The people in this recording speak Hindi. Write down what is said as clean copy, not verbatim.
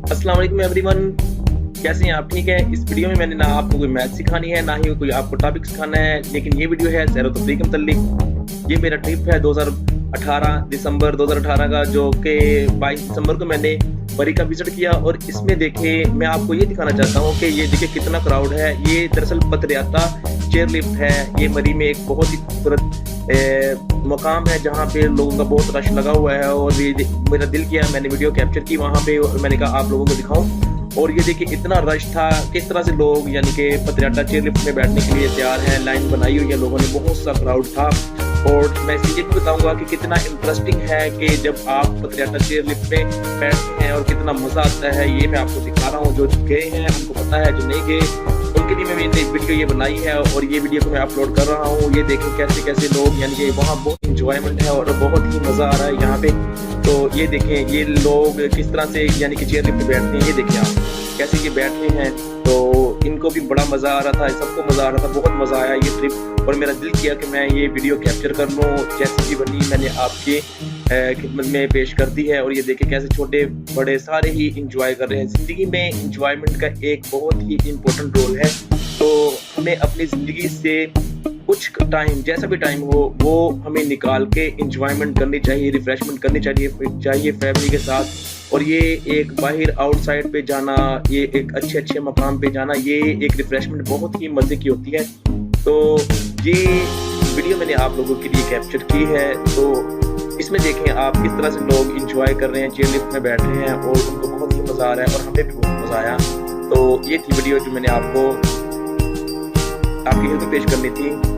अस्सलाम वालेकुम एवरीवन, कैसे हैं आप? ठीक है। इस वीडियो में मैंने ना आपको कोई मैथ सिखानी है, ना ही कोई आपको टॉपिक सिखाना है, लेकिन ये वीडियो है सैर व तफरीह के मुतल्लिक। ये मेरा ट्रिप है 2018 दिसंबर 2018 का, जो कि 22 दिसंबर को मैंने मरी का विजिट किया। और इसमें देखिए, मैं आपको ये दिखाना चाहता हूँ कि ये देखिए कितना क्राउड है। ये दरअसल पतरियाता चेयर लिफ्ट है। ये मरी में एक बहुत ही खूबसूरत मकाम है जहाँ पे लोगों का बहुत रश लगा हुआ है। और ये मेरा दिल किया, मैंने वीडियो कैप्चर की वहाँ पे और मैंने कहा आप लोगों को दिखाऊं। और ये देखिए इतना रश था, किस तरह से लोग यानी कि पतरियाता चेयर लिफ्ट में बैठने के लिए तैयार हैं। लाइन बनाई हुई है लोगों ने, बहुत सा क्राउड था। और मैं ये भी बताऊंगा कि कितना इंटरेस्टिंग है कि जब आप पतरियाता चेयर लिफ्ट में बैठते हैं और कितना मजा आता है। ये मैं आपको दिखा रहा हूँ। जो गए हैं उनको पता है, जो नहीं गए उनके लिए मैंने वीडियो ये बनाई है और ये वीडियो को मैं अपलोड कर रहा हूँ। ये देखें कैसे कैसे लोग यानी कि वहाँ बहुत इंजॉयमेंट है और बहुत ही मजा आ रहा है यहाँ पे। तो ये देखें ये लोग किस तरह से यानी कि चेयर लिफ्ट में बैठते हैं। ये देखें आप कैसे ये बैठे हैं, तो इनको भी बड़ा मजा आ रहा था, सबको मजा आ रहा था, बहुत मजा आया ये ट्रिप। और मेरा दिल किया कि मैं ये वीडियो कैप्चर कर लूँ, जैसी भी बनी मैंने आपके खिदमत में पेश कर दी है। और ये देखें कैसे छोटे बड़े सारे ही इंजॉय कर रहे हैं। जिंदगी में इंजॉयमेंट का एक बहुत ही इम्पोर्टेंट रोल है। तो हमें अपनी जिंदगी से कुछ टाइम, जैसा भी टाइम हो, वो हमें निकाल के इंजॉयमेंट करनी चाहिए, रिफ्रेशमेंट करनी चाहिए फैमिली के साथ। और ये एक बाहर आउटसाइड पे जाना, ये एक अच्छे अच्छे मकाम पे जाना, ये एक रिफ्रेशमेंट बहुत ही मजे की होती है। तो ये वीडियो मैंने आप लोगों के लिए कैप्चर की है। तो इसमें देखें आप किस तरह से लोग इंजॉय कर रहे हैं, चेयर लिफ्ट में बैठे हैं और उनको बहुत ही मजा आ रहा है और हमें भी बहुत मजा आया। तो ये थी वीडियो जो मैंने आपको आपकी हेल्प पेश करनी थी।